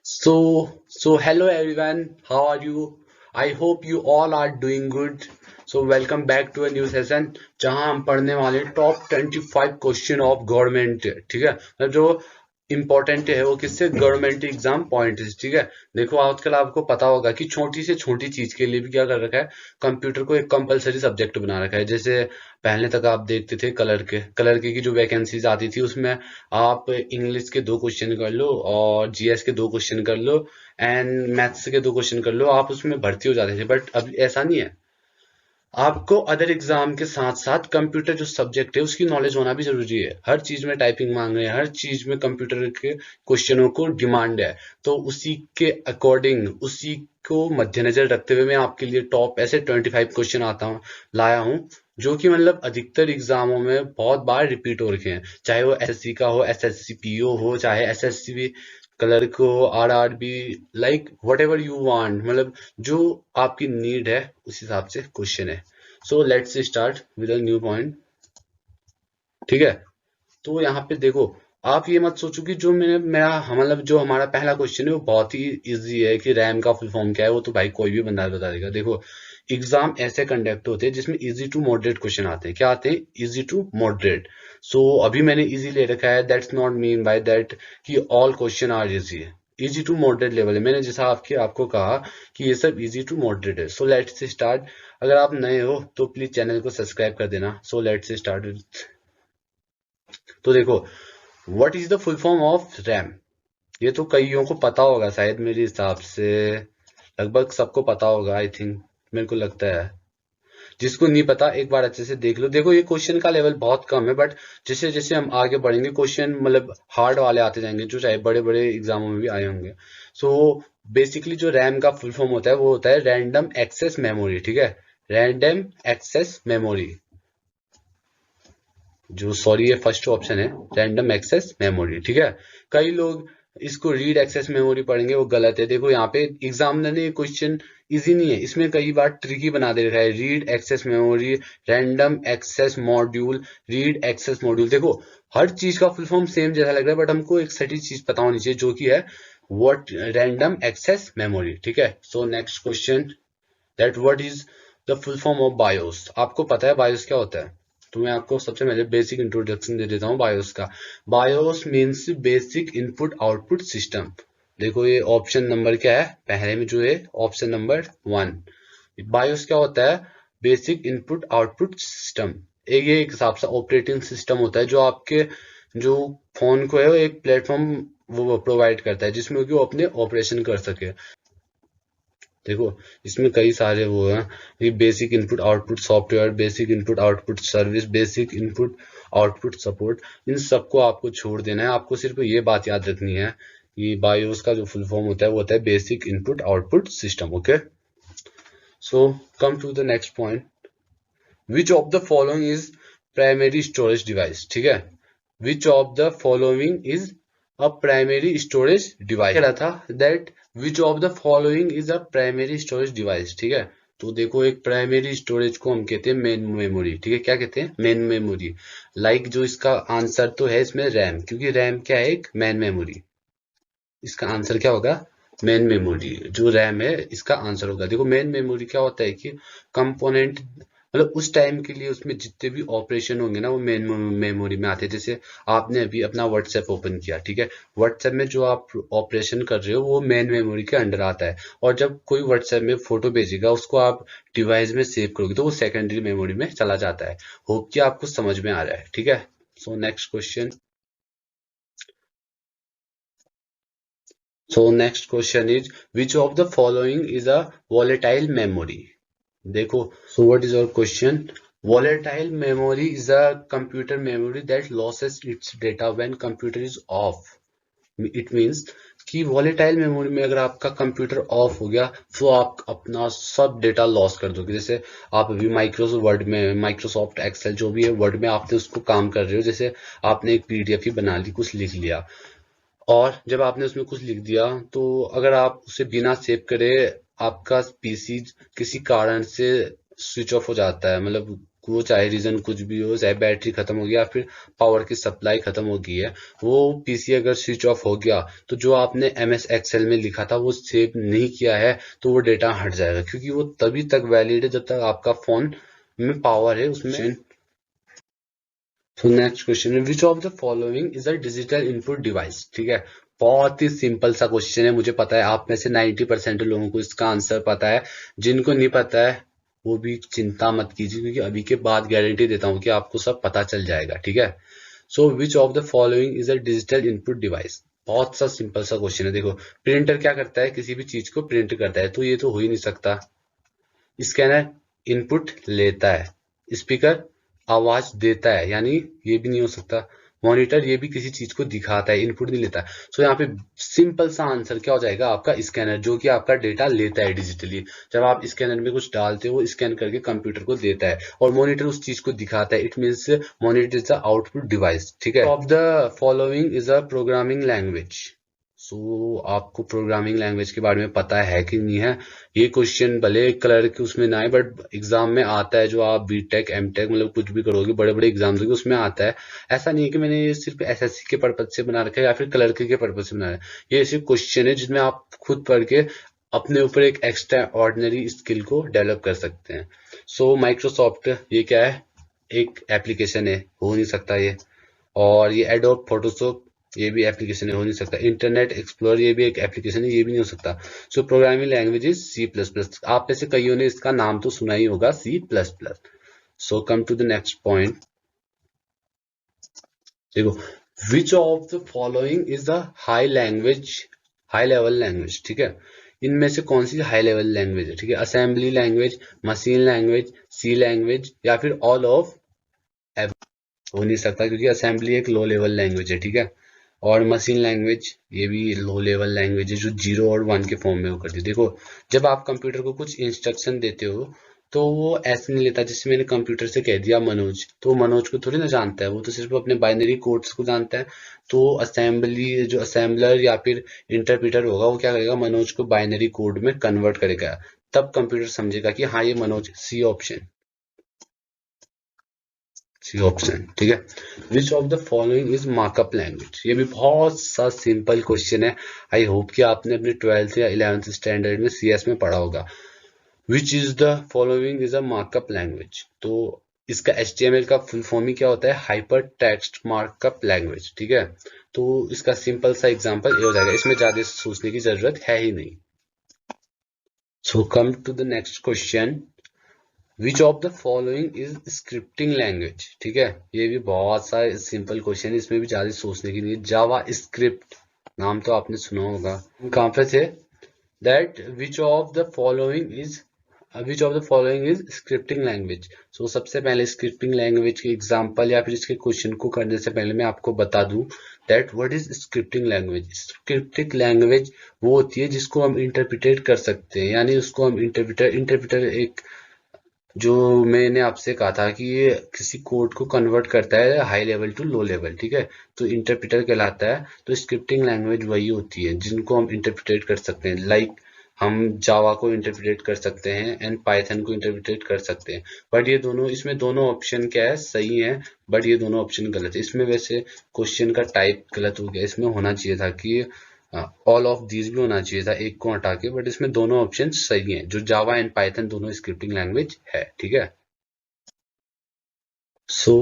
So hello everyone, how are you? I hope you all are doing good. So welcome back to a new session जहां हम पढ़ने वाले top 25 question of government. ठीक है, मतलब जो इम्पोर्टेंट है वो किससे, गवर्नमेंट एग्जाम पॉइंट। ठीक है, देखो आजकल आपको पता होगा कि छोटी से छोटी चीज के लिए भी क्या कर रखा है, कंप्यूटर को एक कंपलसरी सब्जेक्ट बना रखा है। जैसे पहले तक आप देखते थे कलर के की जो वैकेंसीज आती थी उसमें आप इंग्लिश के 2 क्वेश्चन कर लो और जीएस के 2 क्वेश्चन कर लो एंड मैथ्स के 2 क्वेश्चन कर लो, आप उसमें भर्ती हो जाते थे। बट अब ऐसा नहीं है, आपको अदर एग्जाम के साथ साथ कंप्यूटर जो सब्जेक्ट है उसकी नॉलेज होना भी जरूरी है। हर चीज में टाइपिंग मांग रहे हैं, हर चीज में कंप्यूटर के क्वेश्चनों को डिमांड है। तो उसी के अकॉर्डिंग, उसी को मद्देनजर रखते हुए मैं आपके लिए टॉप ऐसे 25 क्वेश्चन लाया हूं जो कि मतलब अधिकतर एग्जामों में बहुत बार रिपीट हो रखे हैं, चाहे वो एसएससी का हो, एसएससी पीओ हो, चाहे एसएससी क्लर्क हो, RRB, like what ever you want, मतलब जो आपकी नीड है उस हिसाब से क्वेश्चन है। So let's start with a new point. ठीक है, तो यहाँ पे देखो, आप ये मत सोचो कि जो मैंने मेरा मतलब जो हमारा पहला क्वेश्चन है वो बहुत ही इजी है कि रैम का फुल फॉर्म क्या है, वो तो भाई कोई भी बंदा बता देगा। देखो, एग्जाम ऐसे कंडक्ट होते हैं जिसमें इजी टू मॉडरेट क्वेश्चन आते हैं। क्या आते हैं? Easy to moderate. सो अभी मैंने इजी ले रखा है, that's not mean by that कि ऑल क्वेश्चन आर इजी है। इजी टू मॉडरेट लेवल है, मैंने जैसा आपको कहा कि ये सब इजी टू मॉडरेट है। So let's start. अगर आप नए हो तो प्लीज चैनल को सब्सक्राइब कर देना। So let's start. तो देखो, what is the full form of RAM? ये तो कईयों को पता होगा शायद, मेरे हिसाब से लगभग सबको पता होगा, आई थिंक, मेरे को लगता है। जिसको नहीं पता एक बार अच्छे से देख लो। देखो, ये क्वेश्चन का लेवल बहुत कम है, बट जैसे जैसे हम आगे बढ़ेंगे क्वेश्चन मतलब हार्ड वाले आते जाएंगे, जो चाहे बड़े बड़े एग्जामों में भी आए होंगे। सो बेसिकली जो रैम का फुल फॉर्म होता है वो होता है रैंडम एक्सेस मेमोरी। ठीक है, रैंडम एक्सेस मेमोरी। जो सॉरी, ये फर्स्ट ऑप्शन है, रैंडम एक्सेस मेमोरी। ठीक है, कई लोग इसको रीड एक्सेस मेमोरी पढ़ेंगे, वो गलत है। देखो यहाँ पे एग्जामिनर ने क्वेश्चन इजी नहीं है, इसमें कई बार ट्रिकी बना दे रखा है। Read access memory, random access module, read access module. देखो, हर चीज का फुल फॉर्म सेम जैसा लग रहा है, बट हमको एक सटीक चीज पता होनी चाहिए जो कि है व्हाट रैंडम एक्सेस मेमोरी। ठीक है, so next question, that what is the full form of BIOS? आपको पता है बायोस क्या होता है? तो मैं आपको सबसे पहले बेसिक इंट्रोडक्शन दे देता हूँ बायोस का। BIOS means basic input output system. देखो, ये ऑप्शन नंबर क्या है पहले में, जो है ऑप्शन नंबर 1। बायोस क्या होता है? Basic input output system. ये एक हिसाब से ऑपरेटिंग सिस्टम होता है जो आपके जो फोन को है वो एक प्लेटफॉर्म वो प्रोवाइड करता है जिसमें कि वो अपने ऑपरेशन कर सके। देखो, इसमें कई सारे वो हैं, ये basic input output software, basic input output service, basic input output support. इन सबको आपको छोड़ देना है, आपको सिर्फ ये बात याद रखनी है कि बायोस का जो फुल फॉर्म होता है वो होता है basic input output system. Okay, so come to the next point, which of the following is primary storage device? ठीक है, which of the following is a primary storage device कह रहा था, that which of the following is a primary storage device. ठीक है, तो देखो, एक प्राइमरी स्टोरेज को हम कहते हैं मेन मेमोरी। ठीक है, क्या कहते हैं? Main memory. लाइक जो इसका आंसर तो है इसमें रैम, क्योंकि रैम क्या है? एक मेन मेमोरी। इसका आंसर क्या होगा? Main memory. जो रैम है इसका आंसर होगा। देखो, मेन मेमोरी क्या होता है कि कंपोनेंट, मतलब उस टाइम के लिए उसमें जितने भी ऑपरेशन होंगे ना वो मेन मेमोरी में आते हैं। जैसे आपने अभी अपना व्हाट्सएप ओपन किया, ठीक है, व्हाट्सएप में जो आप ऑपरेशन कर रहे हो वो मेन मेमोरी के अंडर आता है। और जब कोई व्हाट्सएप में फोटो भेजेगा उसको आप डिवाइस में सेव करोगे तो वो सेकेंडरी मेमोरी में चला जाता है। होप कि आपको समझ में आ रहा है। ठीक है, so next question. So next question is, which of the following is a volatile memory? देखो, so what is our question? Volatile memory is a computer memory that loses its data when computer is off. It means कि volatile memory में अगर आपका computer of हो गया तो आप अपना सब डेटा लॉस कर दोगे। जैसे आप अभी माइक्रोसॉफ्ट वर्ड में, माइक्रोसॉफ्ट एक्सेल जो भी है वर्ड में आपने उसको काम कर रहे हो, जैसे आपने एक पीडीएफ ही बना ली, कुछ लिख लिया, और जब आपने उसमें कुछ लिख दिया तो अगर आप उसे बिना सेव करे आपका पीसी किसी कारण से स्विच ऑफ हो जाता है, मतलब वो चाहे रीजन कुछ भी हो, चाहे बैटरी खत्म हो गया, फिर पावर की सप्लाई खत्म हो गई है, वो पीसी अगर स्विच ऑफ हो गया तो जो आपने MS एक्सेल में लिखा था वो सेव नहीं किया है, तो वो डेटा हट जाएगा, क्योंकि वो तभी तक वैलिड है जब तक आपका फोन में पावर है उसमें। तो नेक्स्ट क्वेश्चन है, which of the following is a digital input device. ठीक है, बहुत ही सिंपल सा क्वेश्चन है, मुझे पता है आप में से 90% लोगों को इसका आंसर पता है। जिनको नहीं पता है वो भी चिंता मत कीजिए, क्योंकि अभी के बाद गारंटी देता हूँ कि आपको सब पता चल जाएगा। ठीक है, so which of the following is a digital input device. बहुत सा सिंपल सा क्वेश्चन है। देखो, प्रिंटर क्या करता है, किसी भी चीज को प्रिंट करता है, तो ये तो हो ही नहीं सकता। स्कैनर इनपुट लेता है, स्पीकर आवाज देता है, यानी ये भी नहीं हो सकता। मॉनिटर ये भी किसी चीज को दिखाता है, इनपुट नहीं लेता। सो यहाँ पे सिंपल सा आंसर क्या हो जाएगा आपका, स्कैनर, जो कि आपका डेटा लेता है डिजिटली। जब आप स्कैनर में कुछ डालते हो वो स्कैन करके कंप्यूटर को देता है, और मॉनिटर उस चीज को दिखाता है। It means monitor is the output device. ठीक है, of the following is a programming language. So आपको प्रोग्रामिंग लैंग्वेज के बारे में पता है कि नहीं है। ये क्वेश्चन भले कलर के उसमें ना आए, बट एग्जाम में आता है। जो आप बीटेक एमटेक मतलब कुछ भी करोगे, बड़े बड़े एग्जाम्स के उसमें आता है। ऐसा नहीं है कि मैंने ये सिर्फ एसएससी के पर्पज से बना रखा है या फिर क्लर्क के पर्पज से बना रखा है। ये सिर्फ क्वेश्चन है जिसमें आप खुद पढ़ के अपने ऊपर एक एक्स्ट्रा ऑर्डिनरी स्किल को डेवलप कर सकते हैं। सो माइक्रोसॉफ्ट ये क्या है, एक एप्लीकेशन है, हो नहीं सकता ये। और ये एडोब फोटोशॉप ये भी एप्लीकेशन है, हो नहीं सकता। इंटरनेट एक्सप्लोरर ये भी एक एप्लीकेशन है, ये भी नहीं हो सकता। सो प्रोग्रामिंग लैंग्वेज इज C++। आप में से कईयों ने इसका नाम तो सुना ही होगा, C++। So come to the next point. देखो, which of the following is the high level language. ठीक है, इनमें से कौन सी हाई लेवल लैंग्वेज है। ठीक है, असेंबली लैंग्वेज, मशीन लैंग्वेज, सी लैंग्वेज, या फिर ऑल ऑफ। हो नहीं सकता, क्योंकि असेंबली एक लो लेवल लैंग्वेज है। ठीक है, और मशीन लैंग्वेज ये भी लो लेवल लैंग्वेज है, जो 0 और 1 के फॉर्म में वो करती है। देखो, जब आप कंप्यूटर को कुछ इंस्ट्रक्शन देते हो तो वो ऐसे नहीं लेता, जैसे मैंने कंप्यूटर से कह दिया मनोज, तो मनोज को थोड़ी ना जानता है, वो तो सिर्फ अपने बाइनरी कोड्स को जानता है। तो असेंबली जो असेंबलर या फिर इंटरप्रेटर होगा, वो क्या करेगा, मनोज को बाइनरी कोड में कन्वर्ट करेगा, तब कंप्यूटर समझेगा कि हाँ ये Manoj. C option, C option. ठीक है, which of the following is markup language. ये भी बहुत सा सिंपल क्वेश्चन है। आई होप कि आपने अपने 12th या 11th स्टैंडर्ड में CS में पढ़ा होगा। Which is the following is a markup language. तो इसका HTML का फुल फॉर्म ही क्या होता है, हाइपर टेक्स्ट मार्कअप लैंग्वेज। ठीक है, तो इसका सिंपल सा एग्जांपल ये हो जाएगा, इसमें ज्यादा सोचने की जरूरत है ही नहीं। So come to the next question, which of the following is scripting language. ठीक है, ये भी बहुत सा सिंपल क्वेश्चन है, इसमें भी ज्यादा सोचने की नहीं। जावा स्क्रिप्ट नाम तो आपने सुना होगा, कहां पे थे। That which of the following is scripting language. So सबसे पहले स्क्रिप्टिंग लैंग्वेज के एग्जांपल या फिर इसके क्वेश्चन को करने से पहले मैं आपको बता दूं that what is scripting language. Scripting language वो होती है जिसको हम इंटरप्रिटेट कर सकते हैं, यानी उसको हम इंटरप्रिटर एक, जो मैंने आपसे कहा था कि ये किसी कोड को कन्वर्ट करता है high level to low level. ठीक है, तो इंटरप्रेटर कहलाता है। तो स्क्रिप्टिंग लैंग्वेज वही होती है जिनको हम इंटरप्रेट कर सकते हैं। लाइक हम जावा को इंटरप्रेट कर सकते हैं एंड पाइथन को इंटरप्रेट कर सकते हैं। बट ये दोनों, इसमें दोनों ऑप्शन क्या है, सही है, बट ये दोनों ऑप्शन गलत है। इसमें वैसे क्वेश्चन का टाइप गलत हो गया, इसमें होना चाहिए था कि ऑल ऑफ दीज भी होना चाहिए था, एक को हटा के। बट इसमें दोनों ऑप्शन सही हैं, जो जावा एंड पाइथन दोनों स्क्रिप्टिंग लैंग्वेज है। ठीक है, so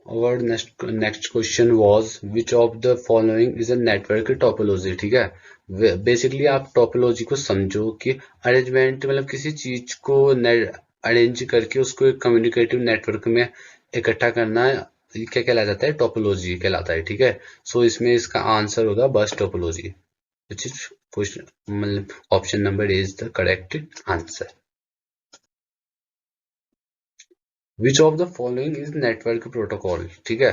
our next question was which of the following is a network topology. ठीक है, बेसिकली आप टोपोलॉजी को समझो कि अरेंजमेंट, मतलब किसी चीज को अरेंज करके उसको एक कम्युनिकेटिव नेटवर्क में इकट्ठा करना, ये क्या कहला जाता है, टोपोलॉजी कहलाता है। ठीक है, सो इसमें इसका आंसर होगा बस टोपोलॉजी, which is question मतलब option number A is the correct answer. Which of the following is network protocol. ठीक है,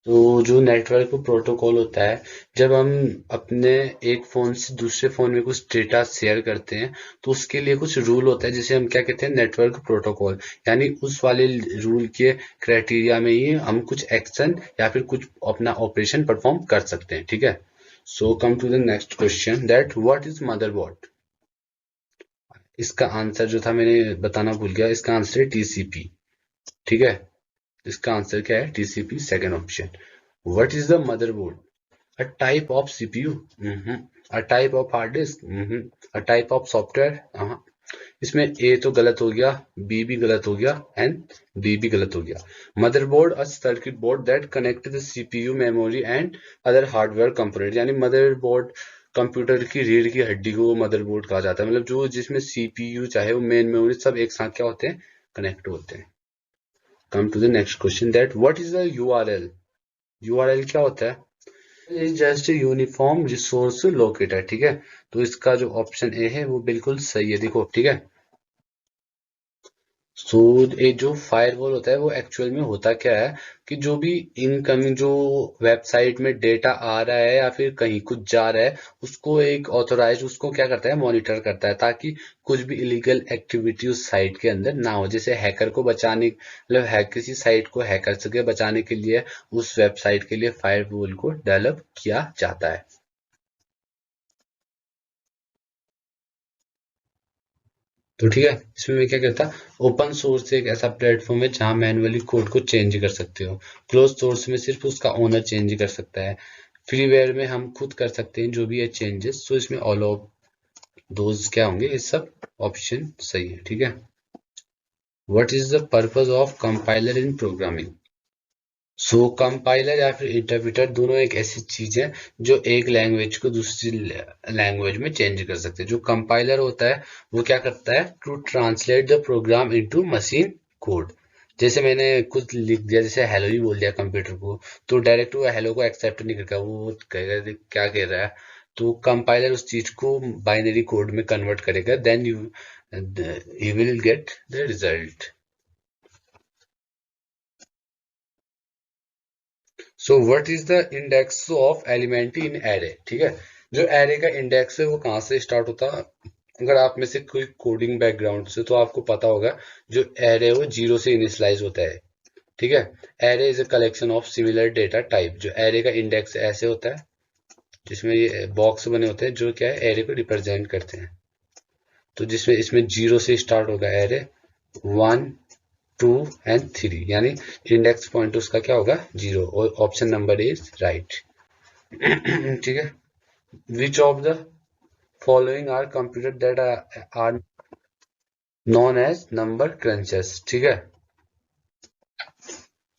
तो जो नेटवर्क प्रोटोकॉल होता है, जब हम अपने एक फोन से दूसरे फोन में कुछ डेटा शेयर करते हैं, तो उसके लिए कुछ रूल होता है जिसे हम क्या कहते हैं, नेटवर्क प्रोटोकॉल। यानी उस वाले रूल के क्राइटेरिया में ही हम कुछ एक्शन या फिर कुछ अपना ऑपरेशन परफॉर्म कर सकते हैं। ठीक है, so come to the next question that what is motherboard. इसका आंसर जो था मैंने बताना भूल गया, इसका आंसर है TCP। ठीक है, इसका आंसर क्या है? TCP, second option. What is the motherboard? A type of CPU? A type of hard disk? A type of software? इसमें ए तो गलत हो गया, बी भी गलत हो गया एंड बी भी गलत हो गया। Motherboard a circuit board that connect the CPU, memory and other hardware component. यानी मदरबोर्ड कंप्यूटर की रीढ़ की हड्डी को मदरबोर्ड कहा जाता है, मतलब जो जिसमें CPU चाहे वो मेन मेमोरी सब एक साथ क्या होते हैं? कनेक्ट होते हैं। Come to the next question that what is the URL? URL क्या होता है? Is just uniform resource locator, ठीक है। तो इसका जो ऑप्शन ए है वो बिल्कुल सही है, देखो, ठीक है। सो ये जो फायरवॉल होता है वो एक्चुअल में होता क्या है कि जो भी इनकमिंग जो वेबसाइट में डेटा आ रहा है या फिर कहीं कुछ जा रहा है, उसको एक ऑथोराइज उसको क्या करता है? मॉनिटर करता है, ताकि कुछ भी इलीगल एक्टिविटी उस साइट के अंदर ना हो। जैसे हैकर को बचाने, मतलब किसी साइट को हैकर से बचाने के लिए उस वेबसाइट के लिए फायरवॉल को डेवलप किया जाता है। तो ठीक है, इसमें मैं क्या करता, ओपन सोर्स एक ऐसा प्लेटफॉर्म है जहां मैन्युअली कोड को चेंज कर सकते हो। क्लोज सोर्स में सिर्फ उसका ओनर चेंज कर सकता है। फ्रीवेयर में हम खुद कर सकते हैं जो भी है चेंजेस। सो इसमें ऑल ऑफ दोज क्या होंगे? ये सब ऑप्शन सही है, ठीक है। What is the purpose of compiler in programming? So compiler या फिर इंटरप्रेटर दोनों एक ऐसी चीज है जो एक लैंग्वेज को दूसरी लैंग्वेज में चेंज कर सकते हैं। जो कंपाइलर होता है वो क्या करता है? To translate the program into machine code. जैसे मैंने कुछ लिख दिया, जैसे हेलो ही बोल दिया कंप्यूटर को, तो डायरेक्ट वो हेलो को एक्सेप्ट नहीं करेगा, वो कहेगा क्या कह रहा है। तो कंपाइलर उस चीज को बाइनरी कोड में कन्वर्ट करेगा, then you will get the result. So what is the index of element in array? ठीक है, जो एरे का इंडेक्स है वो कहाँ से स्टार्ट होता है? अगर आप में से कोई कोडिंग बैकग्राउंड से, तो आपको पता होगा जो एरे है वो 0 से इनिशियलाइज होता है, ठीक है। Array is a collection of similar data type. जो एरे का इंडेक्स ऐसे होता है जिसमें ये बॉक्स बने होते हैं जो क्या है? एरे को रिप्रेजेंट करते हैं। तो जिसमें इसमें 0 से स्टार्ट होगा एरे, 1 2 एंड 3, यानी इंडेक्स पॉइंट उसका क्या होगा? 0, और ऑप्शन नंबर इज राइट। ठीक है। Which of the following are computer that are known as number crunchers? ठीक है।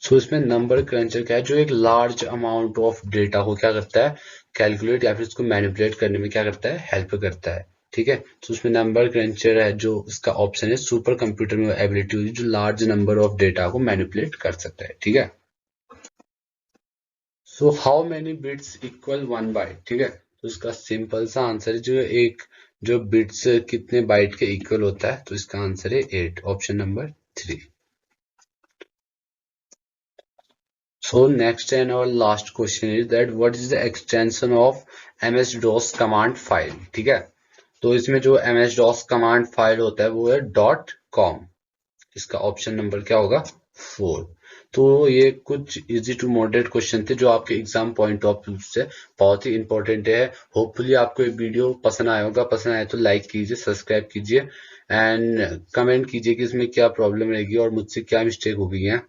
सो इसमें नंबर क्रंचर क्या है? जो एक लार्ज अमाउंट ऑफ डेटा को क्या करता है? कैलकुलेट या फिर उसको मैनिपुलेट करने में क्या करता है? हेल्प करता है, ठीक है। तो उसमें नंबर क्रंचर है जो इसका ऑप्शन है। सुपर कंप्यूटर में एबिलिटी होती है जो लार्ज नंबर ऑफ डेटा को मैनिपुलेट कर सकता है, ठीक है। So how many bits equal 1 byte? ठीक है, तो इसका सिंपल सा आंसर है जो एक जो बिट्स कितने बाइट के इक्वल होता है, तो इसका आंसर है 8, option number 3। So next and और last question is that what is the extension of MS DOS command file? ठीक है, तो इसमें जो MS DOS कमांड फाइल होता है वो है .com। इसका ऑप्शन नंबर क्या होगा? 4। तो ये कुछ इजी टू मॉडरेट क्वेश्चन थे जो आपके एग्जाम पॉइंट ऑफ व्यू से बहुत ही इंपॉर्टेंट है। होपफुली आपको ये वीडियो पसंद आया होगा। पसंद आए तो लाइक कीजिए, सब्सक्राइब कीजिए एंड कमेंट कीजिए कि इसमें क्या प्रॉब्लम रहेगी और मुझसे क्या मिस्टेक हो गई है।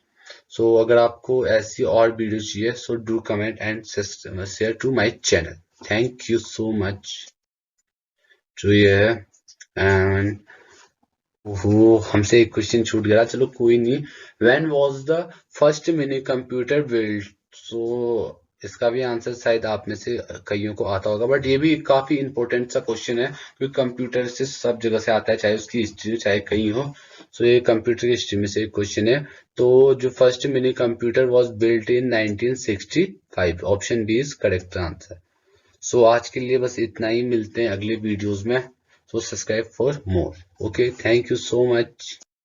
सो अगर आपको ऐसी और वीडियो चाहिए so do comment and share to my channel. Thank you so much. जो ये है एंड वो हमसे एक क्वेश्चन छूट गया, चलो कोई नहीं। When was the first mini computer build? So इसका भी आंसर शायद आप में से कईयों को आता होगा, बट ये भी काफी इंपॉर्टेंट सा क्वेश्चन है क्योंकि कंप्यूटर से सब जगह से आता है, चाहे उसकी हिस्ट्री चाहे कहीं हो। सो ये कंप्यूटर की हिस्ट्री में से एक क्वेश्चन है। तो जो first mini computer was built in 1965, option B is correct answer. So आज के लिए बस इतना ही, मिलते हैं अगले वीडियोस में। So subscribe for more. Okay, thank you so much.